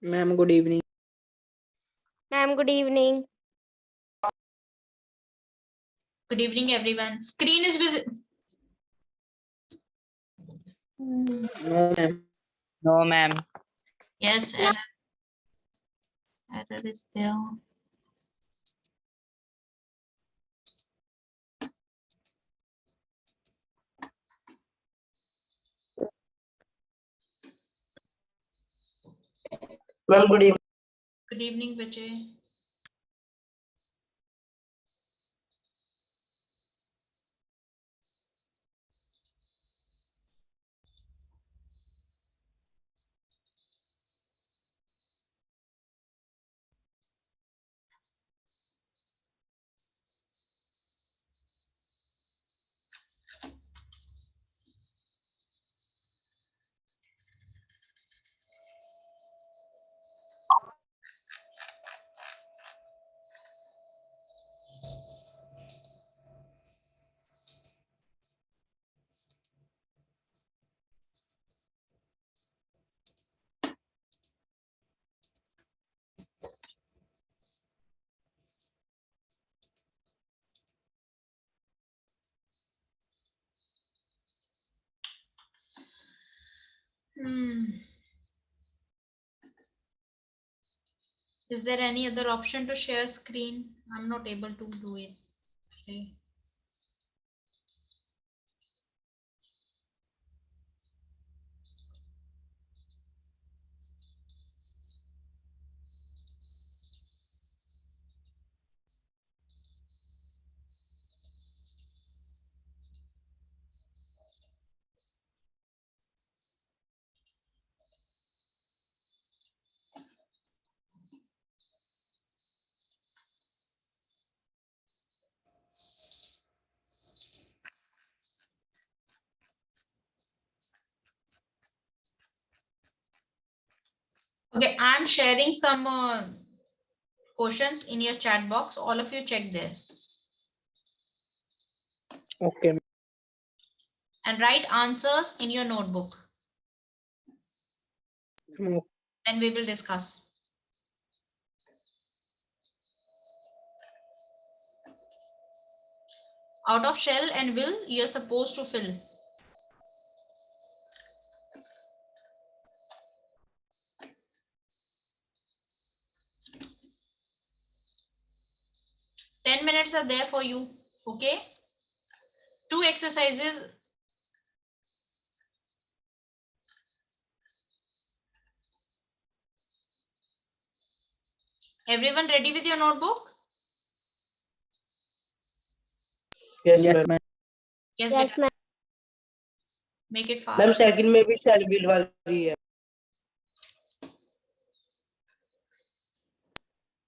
Ma'am, good evening. Ma'am, good evening. Good evening, everyone. Screen is busy. No, ma'am. No, ma'am. Yes, error. Error is there. Ma'am, good evening. Good evening, Vijay. Is there any other option to share screen? I'm not able to do it. Okay. Okay, I'm sharing some questions in your chat box. All of you check there Okay. and write answers in your notebook. ma'am. Then we will discuss. Out of shall and will, you're supposed to fill. Ten minutes are there for you. Okay. 2 exercises. Everyone ready with your notebook? Yes, ma'am. Yes, ma'am. Make it fast. Ma'am second में भी shall will वाली है.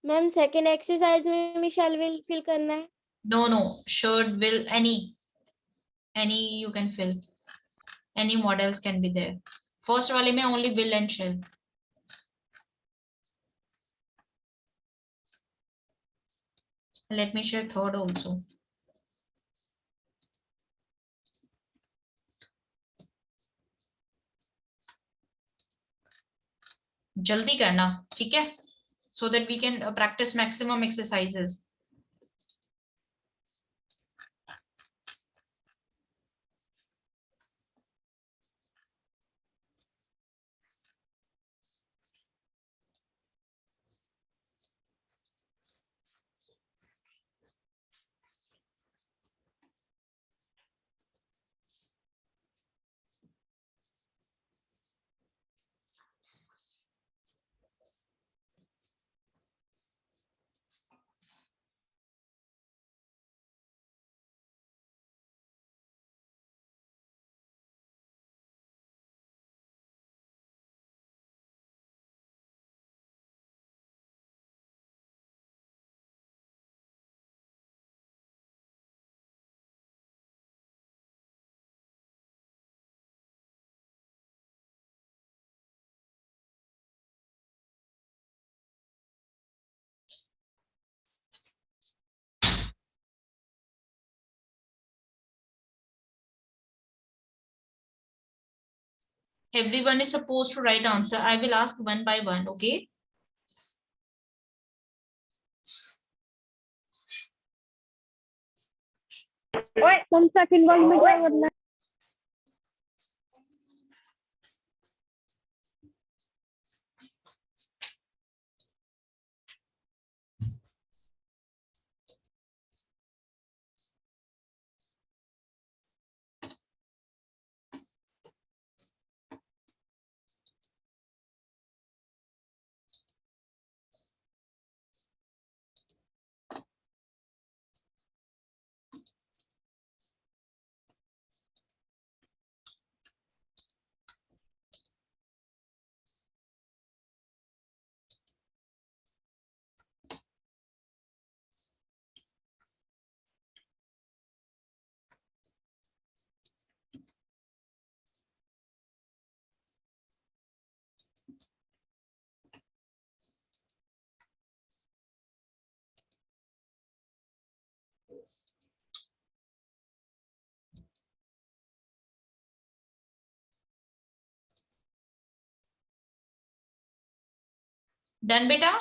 Ma'am, second exercise में भी shall will fill करना है. No, should, will, any you can fill. Any models can be there. First वाले में only will and shall. Let me share third also. जल्दी करना, ठीक है? So that we can practice maximum exercises. Everyone is supposed to write answer. I will ask one by one, okay? तुमचा involvement काय करणार Done, beta?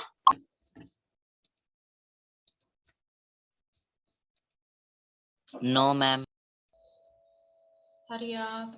No, ma'am. Hurry up.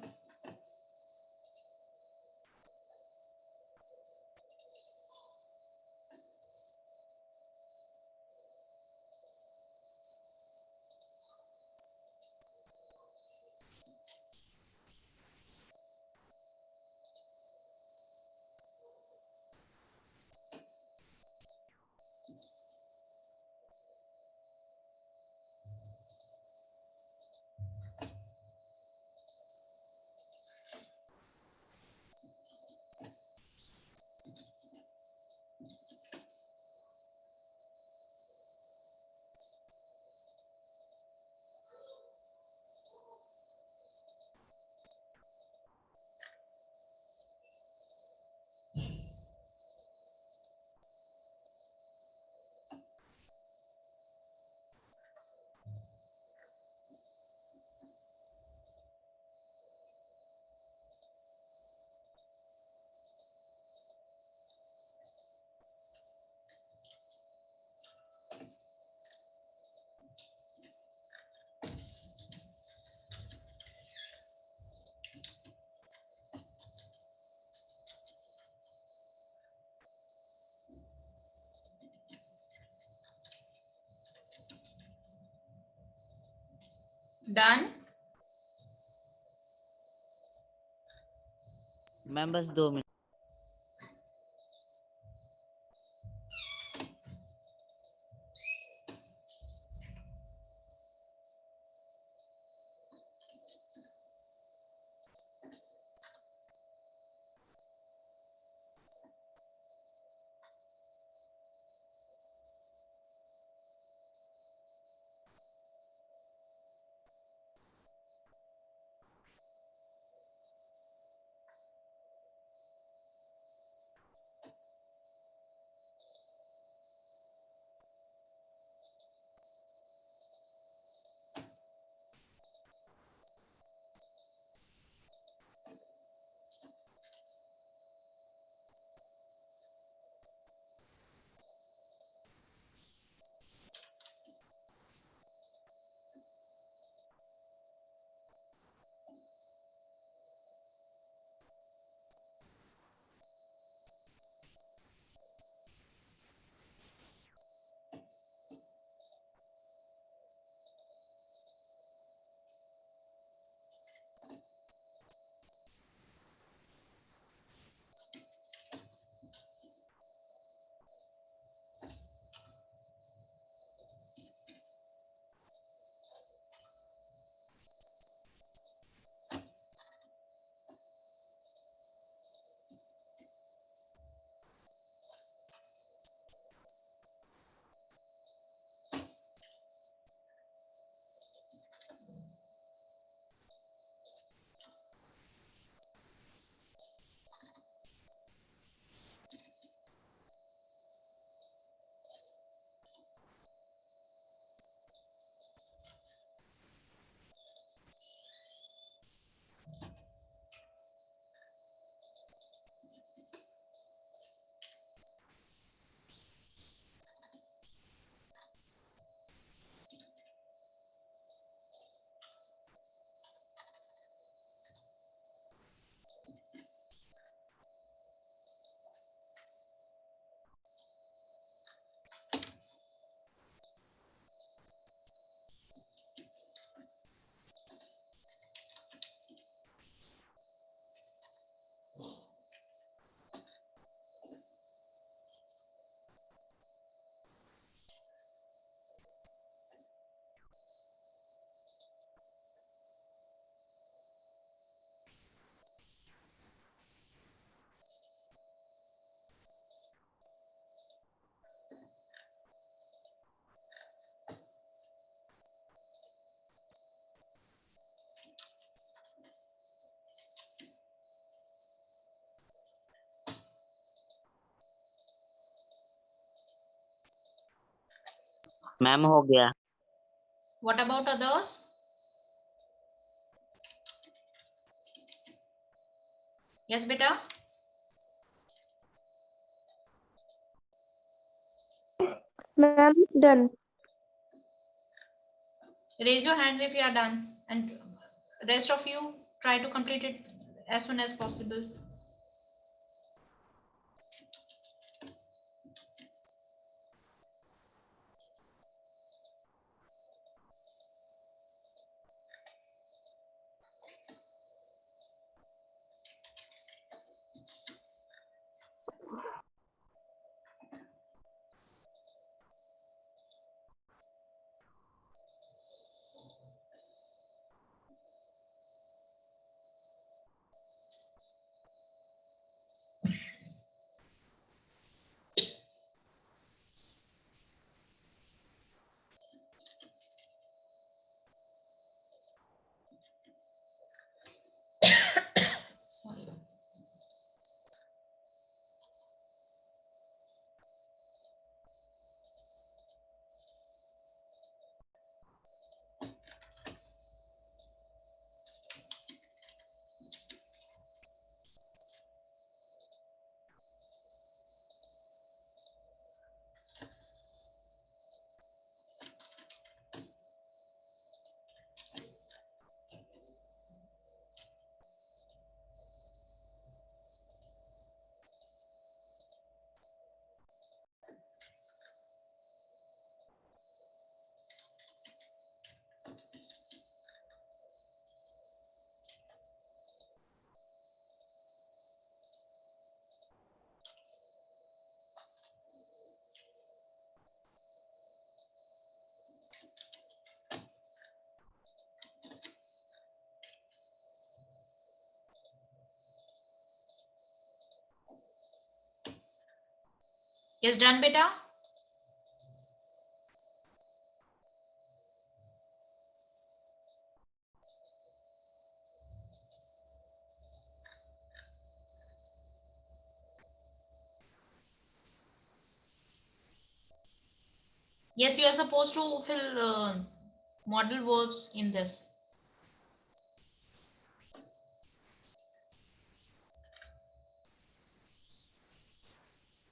Done? Ma'am बस 2 minute. Ma'am हो गया. What about others? Yes, beta. Ma'am, done. Raise your hands if you are done, and rest of you try to complete it as soon as possible. Sorry. Yes, done, beta. Yes, you are supposed to fill model verbs in this.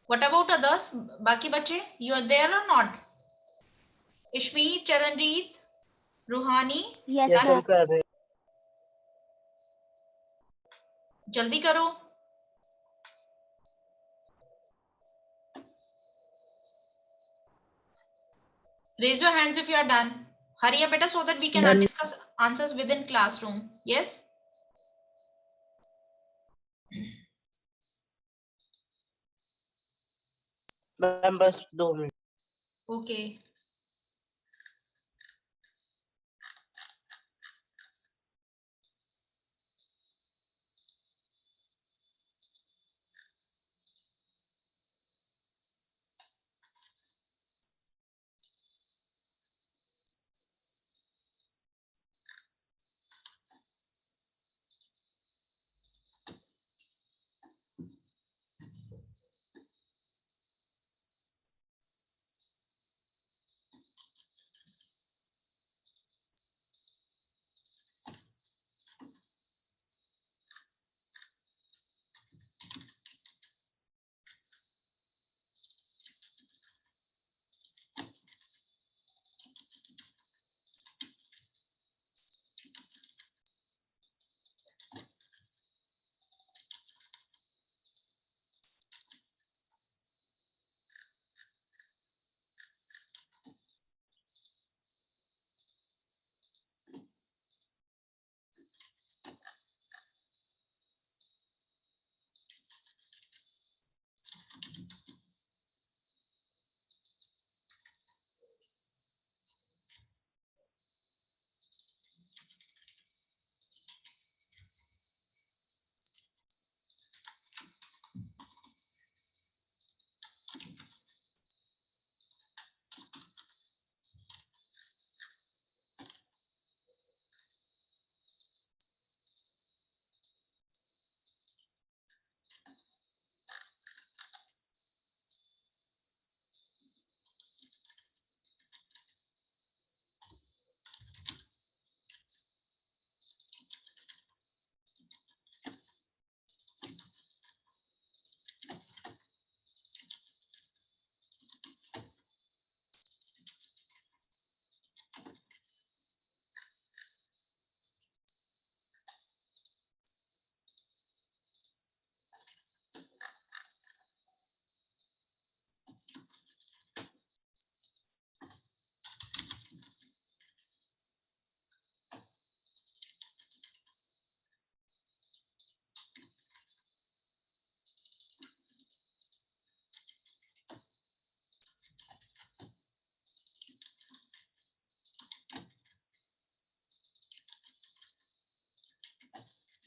What about others? Baki bache, you are there or not? Ishmi, Charanjeet, Ruhani, Yes, Yes, ma'am. हम कर रहे हैं. जल्दी करो. Raise your hands if you are done. Hurry up, beta, so that we can Done. discuss answers within classroom. Yes? Ma'am बस 2 minute. Okay.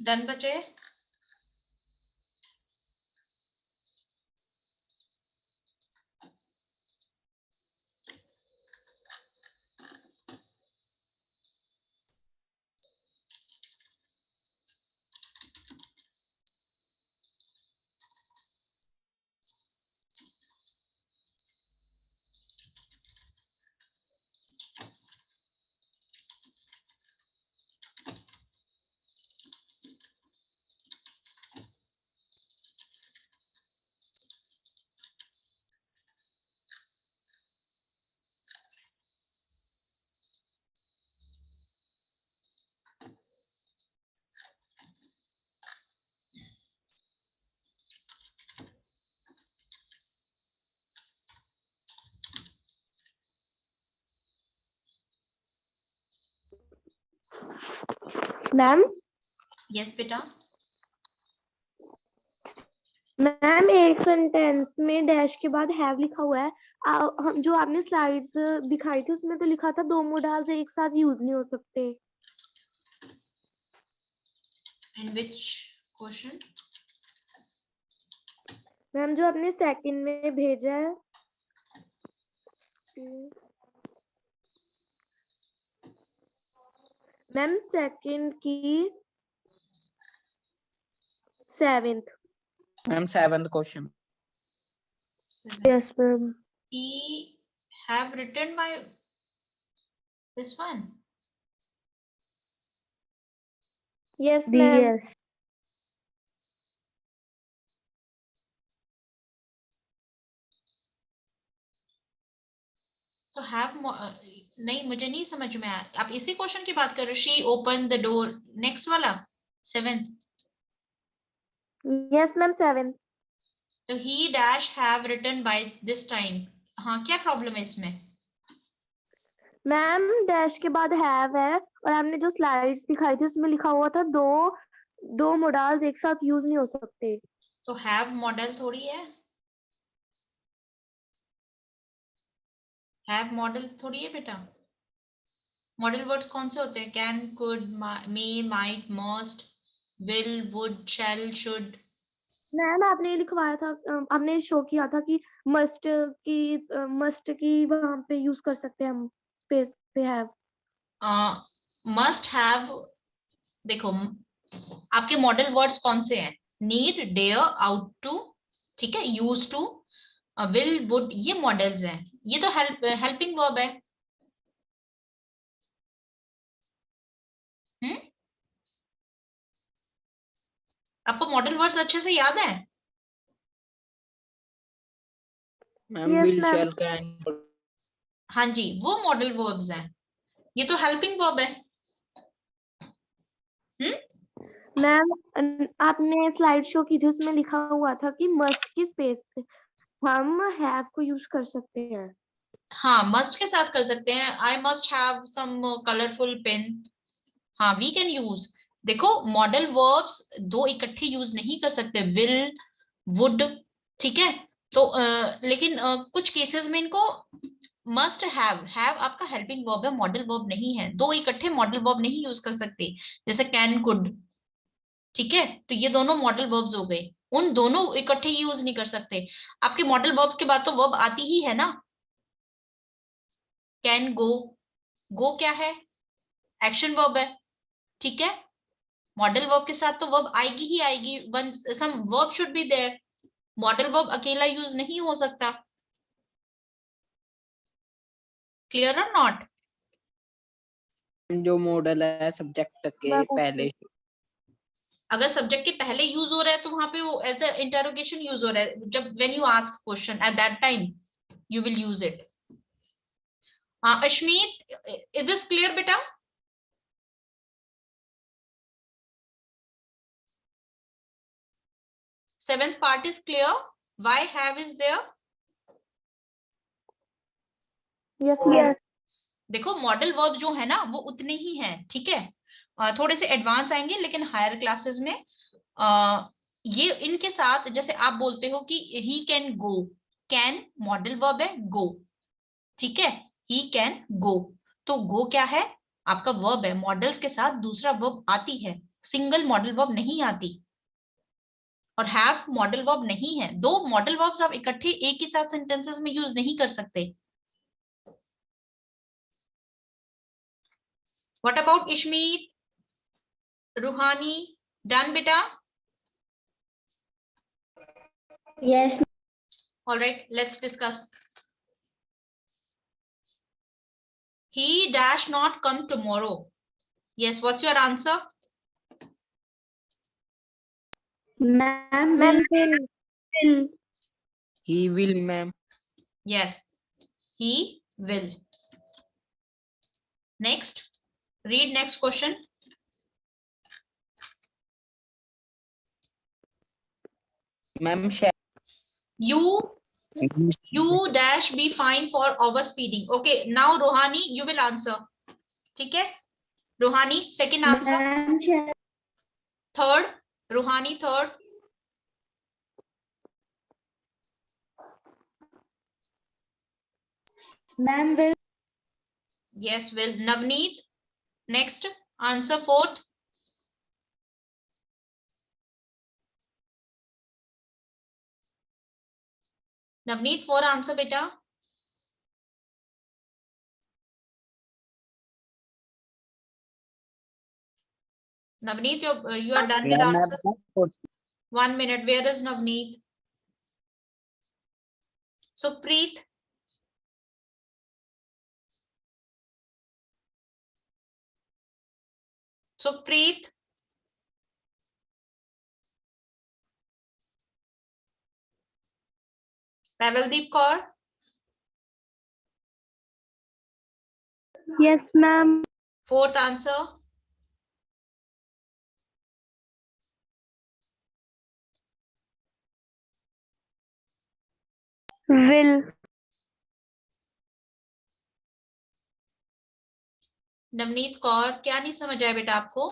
Done बचे? Ma'am yes बेटा। Ma'am एक सेंटेंस में डैश के बाद हैव लिखा हुआ है। हम जो आपने स्लाइड्स दिखाई थी उसमें तो लिखा था 2 मोडाल्स एक साथ यूज नहीं हो सकते। इन विच क्वेश्चन? मैम जो आपने सेकंड में भेजा है। मैम सेकंड की 7th। Ma'am 7th question. Yes ma'am. He have written my this one. Yes ma'am. तो have नहीं, मुझे नहीं समझ में आया। आप इसी क्वेश्चन की बात कर रहे हो? She opened the door, next वाला 7th। Yes ma'am 7th। तो he dash have written by this time। हाँ, क्या प्रॉब्लम है इसमें? मैम डैश के बाद हैव है और हमने जो स्लाइड्स दिखाई थी उसमें लिखा हुआ था दो मोडाल्स एक साथ यूज नहीं हो सकते। तो have मॉडल थोड़ी है, have मॉडल थोड़ी है बेटा। मॉडल वर्ड्स कौन से होते हैं? Can, could, may, might, must, will, would, shall, should. Ma'am आपने लिखवाया था, आपने शो किया था कि मस्ट की वहां पे यूज कर सकते हैं हम स्पेस पे हैव। मस्ट हैव, देखो आपके मॉडल वर्ड्स कौन से हैं? नीड, डेयर, आउट टू, ठीक है, यूज टू, विल, वुड, ये मॉडल्स हैं। ये तो हेल्पिंग वर्ब है। आपको मॉडल वर्ड्स अच्छे से याद है? Ma'am Yes, will, ma'am. Shall, can. हाँ जी, वो मॉडल वर्ब्स हैं। ये तो हेल्पिंग वर्ब है। मैम आपने स्लाइड शो की थी उसमें लिखा हुआ था कि मस्ट की स्पेस पे हम हैव को यूज कर सकते हैं। हाँ, मस्ट के साथ कर सकते हैं। I must have some colourful pen. हाँ, वी कैन यूज। देखो मॉडल वर्ब्स दो इकट्ठे यूज नहीं कर सकते, विल, वुड, ठीक है। तो लेकिन कुछ केसेस में इनको मस्ट हैव आपका हेल्पिंग वर्ब है, मॉडल वर्ब नहीं है। दो इकट्ठे मॉडल वर्ब नहीं यूज कर सकते, जैसे कैन, कुड, ठीक है। तो ये दोनों मॉडल वर्ब्स हो गए, उन दोनों इकट्ठे यूज नहीं कर सकते। आपके मॉडल वर्ब के बाद तो वर्ब आती ही है ना। कैन गो, गो क्या है? एक्शन वर्ब है, ठीक है। मॉडल वर्ब के साथ तो वर्ब आएगी ही आएगी, one some verb should be there. Model verb अकेला यूज नहीं हो सकता। क्लियर और नॉट? जो मॉडल है सब्जेक्ट के पहले, अगर सब्जेक्ट के पहले यूज हो रहा है तो वहां पे वो एज अ इंटरोगेशन यूज हो रहा है। जब when you ask question at that time you will use it. Ashmeet, is this clear बेटा? Seventh part is clear. Why have is there? Yes ma'am. देखो मॉडल वर्ब जो है ना वो उतने ही हैं, ठीक है। थोड़े से एडवांस आएंगे लेकिन हायर क्लासेस में ये इनके साथ, जैसे आप बोलते हो कि he can go, can modal verb है, गो, ठीक है। ही कैन गो, तो गो क्या है? आपका वर्ब है, मॉडल्स के साथ दूसरा वर्ब आती है, सिंगल मॉडल वर्ब नहीं आती, और हैव मॉडल वर्ब नहीं है। दो मॉडल वर्ब्स आप इकट्ठे एक ही साथ सेंटेंसेस में यूज नहीं कर सकते। व्हाट अबाउट इशमीत, रूहानी? डन बेटा? Yes. All right, let's discuss. He dash not come tomorrow. Yes, what's your answer? Ma'am Ma'am, will. will. He will, ma'am. Yes, he will. Next, read next question. Ma'am, You dash be fine for overspeeding. Okay, now Rohani, you will answer. ठीक है? Rohani, second answer. Ma'am shall. Third, Rohani, third. Ma'am will. Yes, will. Navneet, next answer, fourth. Navneet, four answer beta. Navneet, you are done with answers. 1 minute. Where is Navneet? Supreet. Supreet. Ravaldeep Kaur. Yes, ma'am. Fourth answer. Will. Navneet Kaur, क्या नहीं समझ आया बेटा आपको?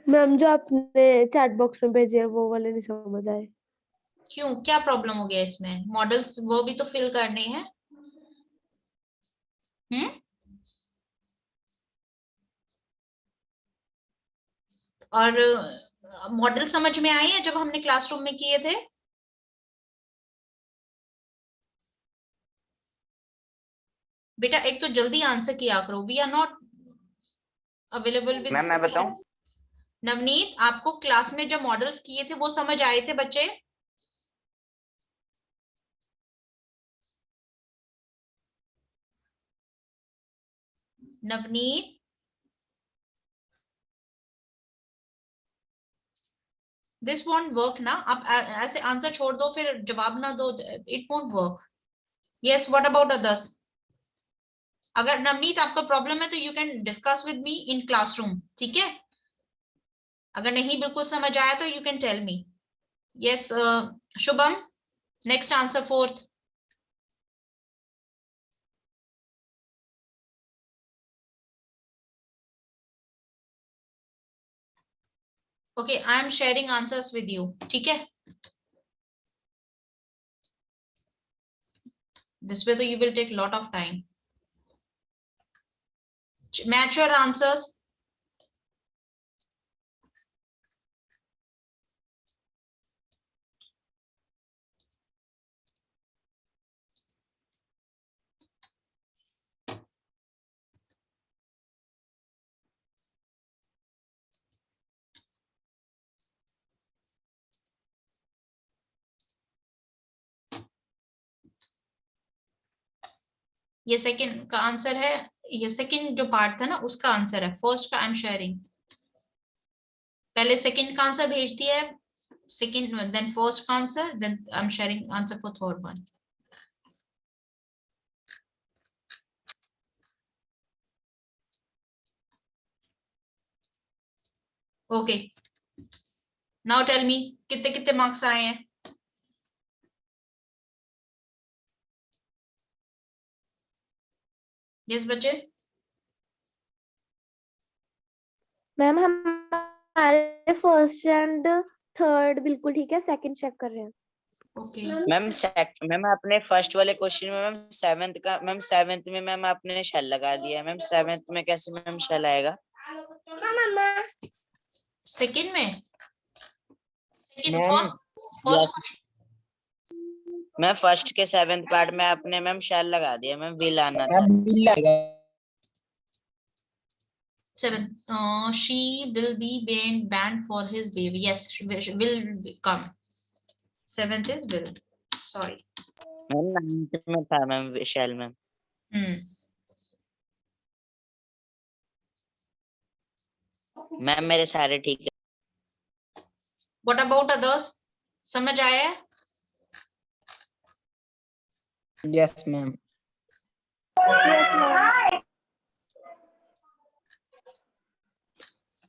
Ma'am जो आपने chat box में भेजे हैं वो वाले नहीं समझ आए। क्यों, क्या प्रॉब्लम हो गया इसमें? मॉडल्स वो भी तो फिल करने हैं। और मॉडल समझ में आए हैं जब हमने क्लासरूम में किए थे? बेटा एक तो जल्दी आंसर किया करो। We are not available with. Ma'am मैं बताऊं? नवनीत, आपको क्लास में जब मॉडल्स किए थे वो समझ आए थे बच्चे? नवनीत, दिस वॉन्ट वर्क ना। आप ऐसे आंसर छोड़ दो फिर जवाब ना दो, it won't work. Yes, what about others? अगर नवनीत आपका प्रॉब्लम है तो you can discuss with me in classroom, ठीक है? अगर नहीं बिल्कुल समझ आया तो you can tell me. Yes, Shubham, next answer, fourth. Okay, I am sharing answers with you, ठीक है? दिस वे तो you will take lot of time. Match your answers. ये सेकंड का आंसर है, ये सेकंड जो पार्ट था ना उसका आंसर है। फर्स्ट का आई एम शेयरिंग। पहले सेकंड का आंसर भेज दिया है, सेकंड देन फर्स्ट का answer, then I am sharing answer for third one. Okay, now tell me कितने कितने मार्क्स आए हैं? यस बच्चे? मैम हमारे फर्स्ट एंड थर्ड बिल्कुल ठीक है, सेकंड चेक कर रहे हैं। ओके मैम अपने फर्स्ट वाले क्वेश्चन में मैम सेवेंथ में मैम आपने शेल लगा दिया मैम, सेवेंथ में कैसे मैम शेल आएगा? सेकंड में सेकंड मैम फर्स्ट मैं फर्स्ट के सेवेंथ पार्ट में आपने मैम शेल लगा दिया मैम, विल आना था। मैम बिल आएगा। 7 she will be banned for his baby. Yes, will come. 7th is will. Sorry. Ma'am 9th में था मैम शेल मैम। मैम मेरे सारे ठीक है। What about others? समझ आया? Yes ma'am.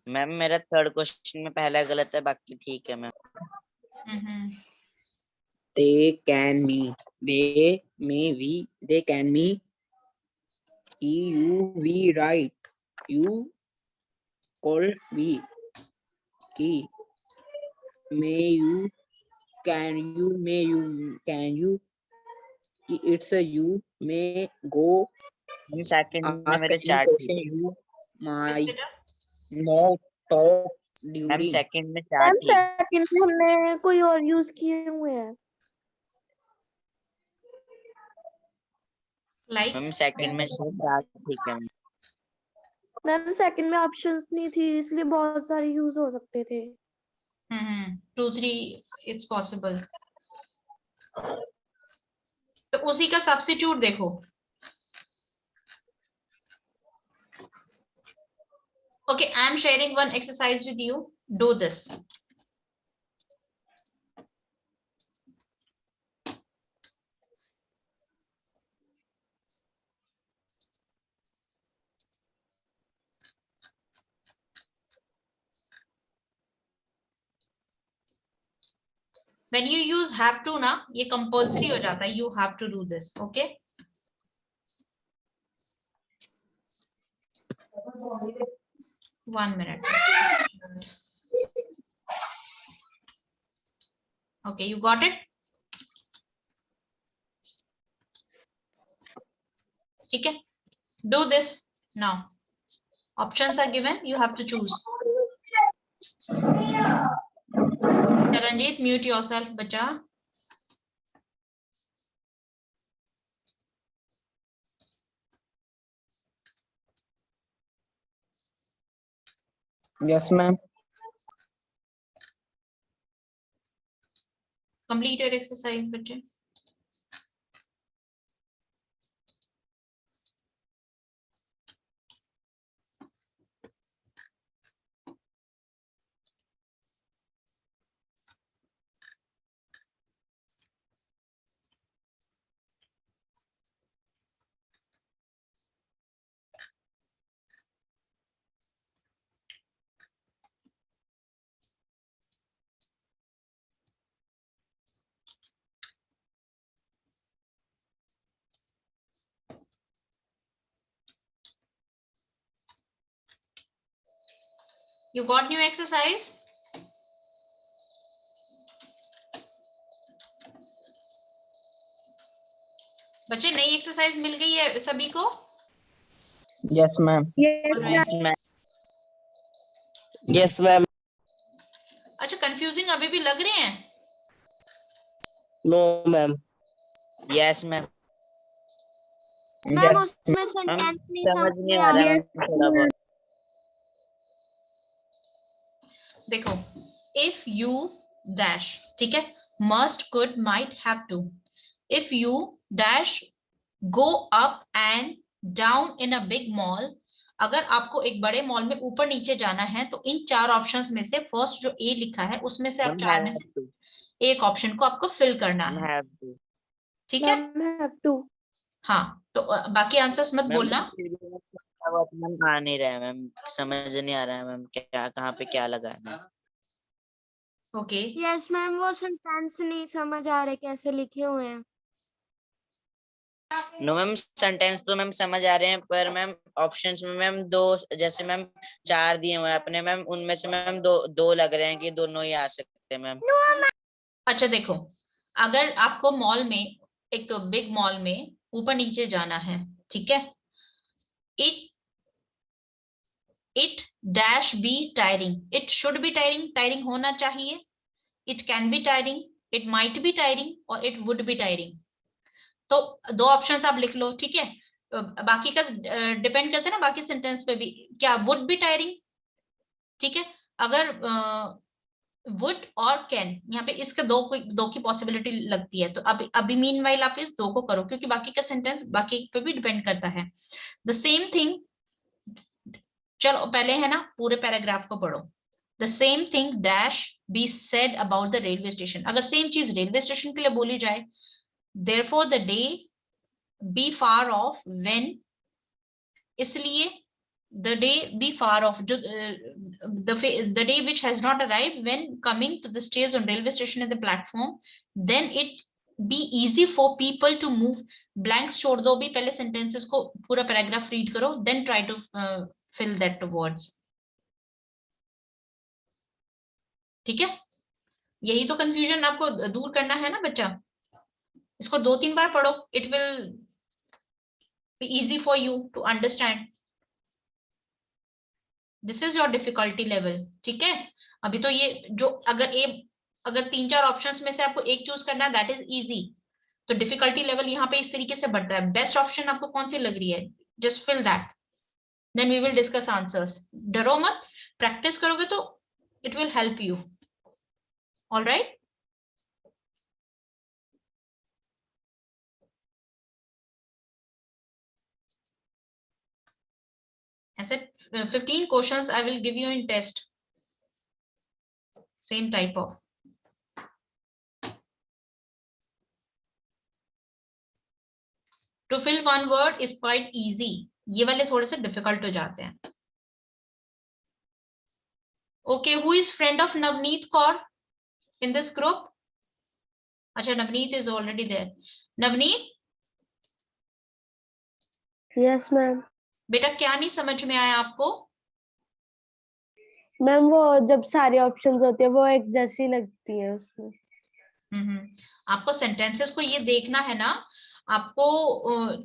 मैम मेरा थर्ड क्वेश्चन में पहला गलत है, बाकी ठीक है ma'am. They can me. They may we. They can me. You we right. You call we. Key. May you. Can you. May you. Can you. It's a you. May go. Ma'am second में Ask मेरे any चार question. ठीक You my बेटा no talk ma'am during. Second में चार ma'am ठीक। Second में हमने कोई और यूज किए हुए हैं। like मैम सेकंड में चार ठीक है मैम। मैम सेकंड में ऑप्शंस नहीं थी इसलिए बहुत सारे यूज हो सकते थे। 2 3 it's possible. तो उसी का सब्स्टिट्यूट देखो। Okay, I am sharing one exercise with you. Do this. When you use have to ना, ये compulsory हो जाता है. You have to do this. Okay. One minute. Okay, you got it? ठीक है? Do this now. Options are given. You have to choose. Charanjit, mute yourself, बच्चा. Yes ma'am. Complete your exercise, बच्चे. You got new exercise? बच्चे नई exercise मिल गई है सभी को? Yes ma'am. Yes ma'am. अच्छा, कंफ्यूजिंग अभी भी लग रहे हैं? No ma'am. Yes ma'am. Ma'am Yes. उसमें सेंटेंस नहीं समझ समझ नहीं में आ आ रहा रहा। मैम थोड़ा बहुत। देखो, if you dash, ठीक है, must, could, might, have to. If you dash go up and down in a big mall, अगर आपको एक बड़े मॉल में ऊपर नीचे जाना है तो इन चार ऑप्शंस में से फर्स्ट जो ए लिखा है उसमें से आप चार में से एक ऑप्शन को आपको फिल करना है, ठीक है? Ma'am have to. हाँ, तो बाकी आंसर्स मत बोलना। मैम आ नहीं रहा है मैम, समझ नहीं आ रहा है मैम क्या कहाँ पे क्या लगाना है। ओके, यस मैम वो सेंटेंस नहीं समझ आ रहे कैसे लिखे हुए हैं। नो मैम सेंटेंस तो मैम समझ आ रहे हैं, पर मैम ऑप्शंस में मैम दो, जैसे मैम चार दिए हुए हैं अपने मैम, उनमें से मैम दो लग रहे हैं कि दोनों ही आ सकते हैं मैम। अच्छा देखो, अगर आपको मॉल में, एक बिग मॉल में ऊपर नीचे जाना है, ठीक है, it dash be tiring, it should be tiring, tiring होना चाहिए, it can be tiring, it might be tiring और इट वुड बी टायरिंग। तो दो ऑप्शंस आप लिख लो, ठीक है। बाकी का डिपेंड करता है ना बाकी सेंटेंस पे भी, क्या वुड बी टायरिंग, ठीक है। अगर वुड और कैन, यहाँ पे इसके दो की पॉसिबिलिटी लगती है, तो अभी मीनवाइल आप इस दो को करो, क्योंकि बाकी का सेंटेंस बाकी पे भी डिपेंड करता है। द सेम थिंग, चलो पहले है ना पूरे पैराग्राफ को पढ़ो। The same thing dash be said about the railway station, अगर सेम चीज रेलवे स्टेशन के लिए बोली जाए, therefore the day be far off when, इसलिए the day be far off, the day which has not arrived when coming to the stage on railway station at the platform, then it be easy for people to move, blanks छोड़ दो भी, पहले sentences को पूरा paragraph read करो, then try to fill that words, ठीक है। यही तो confusion आपको दूर करना है ना बच्चा, इसको 2-3 बार पढ़ो, it will be easy for you to understand. This is your difficulty level, ठीक है। अभी तो ये जो अगर 3-4 ऑप्शंस में से आपको एक चूज करना है, दैट इज इजी, तो डिफिकल्टी लेवल यहाँ पे इस तरीके से बढ़ता है। बेस्ट ऑप्शन आपको कौन सी लग रही है, just fill that, then we will discuss answers. डरो मत, प्रैक्टिस करोगे तो it will help you, alright. ऐसे 15 questions I will give you in test, same type of. To fill one word is quite easy, ये वाले थोड़े से difficult हो जाते हैं। Okay, who is friend of Navneet Kaur in this group? अच्छा, Navneet is already there. Navneet, yes ma'am. बेटा क्या नहीं समझ में आया आपको? मैम वो जब सारे ऑप्शंस होते हैं वो एक जैसी लगती है उसमें। आपको सेंटेंसेस को ये देखना है ना आपको,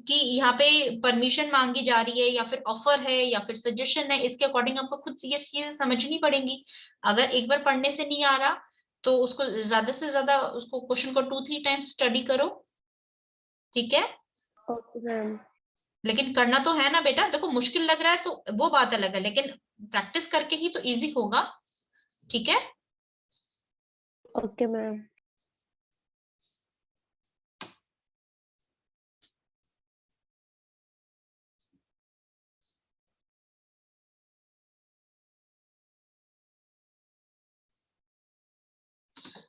कि यहाँ पे परमिशन मांगी जा रही है या फिर ऑफर है या फिर सजेशन है, इसके अकॉर्डिंग आपको खुद ये चीजें समझनी पड़ेंगी। अगर एक बार पढ़ने से नहीं आ रहा तो उसको ज्यादा से ज्यादा उसको क्वेश्चन को 2-3 टाइम्स स्टडी करो, ठीक है। Okay ma'am. लेकिन करना तो है ना बेटा, देखो मुश्किल लग रहा है तो वो बात अलग है, लेकिन प्रैक्टिस करके ही तो इजी होगा, ठीक है। Okay ma'am.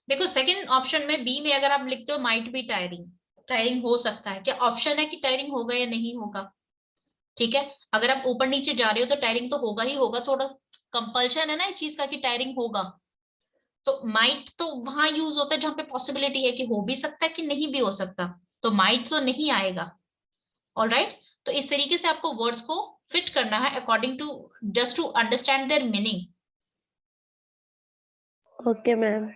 देखो सेकंड ऑप्शन में बी में अगर आप लिखते हो माइट बी टायरिंग, टायरिंग हो सकता है, क्या ऑप्शन है कि टायरिंग होगा या नहीं होगा, ठीक है। अगर आप ऊपर नीचे जा रहे हो तो टायरिंग तो होगा ही होगा, थोड़ा कंपल्शन है ना इस चीज का कि टायरिंग होगा। तो माइट तो वहां यूज होता है जहां पे पॉसिबिलिटी है कि हो भी सकता है कि नहीं भी हो सकता, तो माइट तो नहीं आएगा, ऑलराइट। तो इस तरीके से आपको वर्ड्स को फिट करना है according to, just to understand their meaning. Okay ma'am.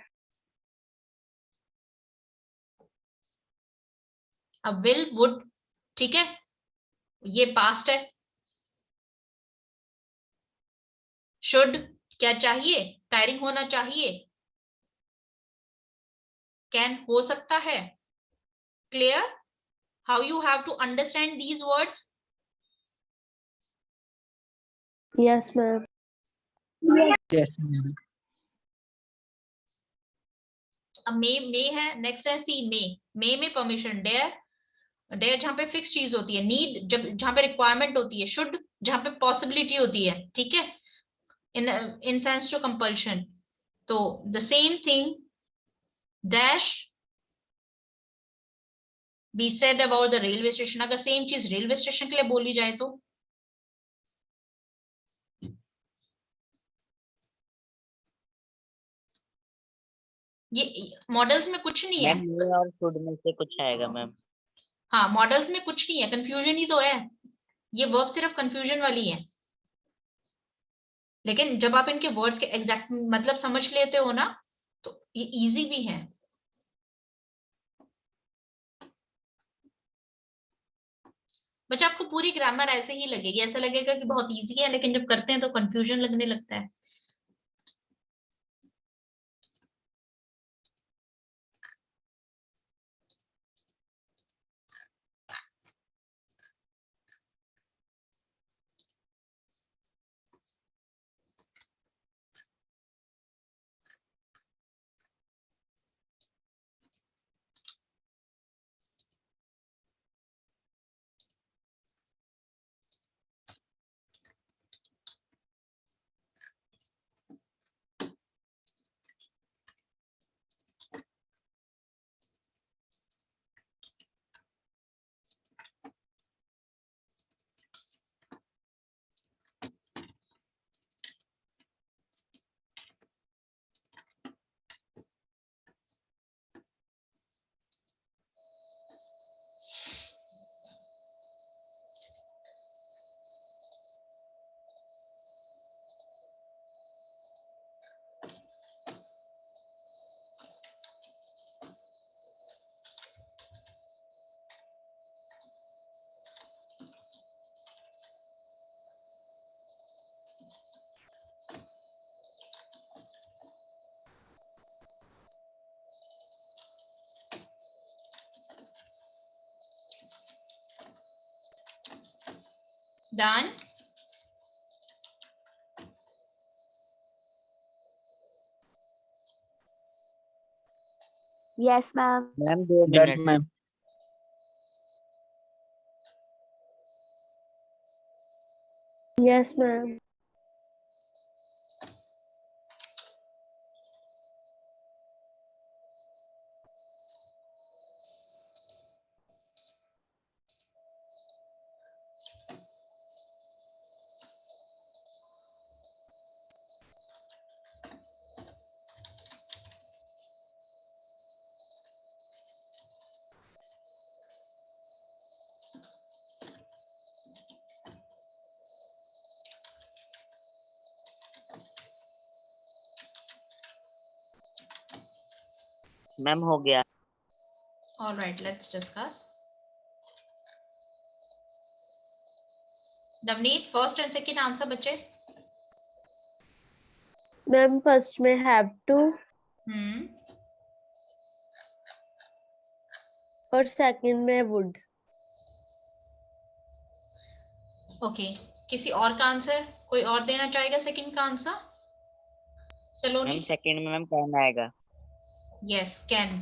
अब विल, वुड, ठीक है, ये पास्ट है। शुड, क्या चाहिए, टायरिंग होना चाहिए। कैन, हो सकता है। Clear how you have to understand these words? Yes ma'am. Yes, ma'am. अब मे है, नेक्स्ट है सी, मे में परमिशन। डेयर, डेयर जहां पे फिक्स चीज होती है। नीड, जब जहां पे रिक्वायरमेंट होती है। शुड, जहां पे पॉसिबिलिटी होती है, ठीक है, इन सेंस टू कंपल्शन। तो the same thing dash be said about the railway station, अगर सेम चीज रेलवे स्टेशन के लिए बोली जाए तो ये मॉडल्स में कुछ नहीं है। मैम ये और शुड में से कुछ आएगा मैम? हाँ, मॉडल्स में कुछ नहीं है, कंफ्यूजन ही तो है, ये वर्ब सिर्फ कंफ्यूजन वाली है। लेकिन जब आप इनके वर्ड्स के एग्जैक्ट मतलब समझ लेते हो ना तो ये इजी भी है। बच्चा आपको पूरी ग्रामर ऐसे ही लगेगी, ऐसा लगेगा कि बहुत इजी है, लेकिन जब करते हैं तो कंफ्यूजन लगने लगता है। Done. Yes, ma'am. Ma'am 2 Done, minute. ma'am. Yes, ma'am. Ma'am हो गया। All right, let's discuss. Navneet, first and second answer बच्चे। Ma'am, first में have to और second में would. ओके, किसी और का आंसर कोई और देना चाहेगा सेकंड का आंसर? सलोनी? मैम सेकंड में मैम कैन आएगा। Yes, can.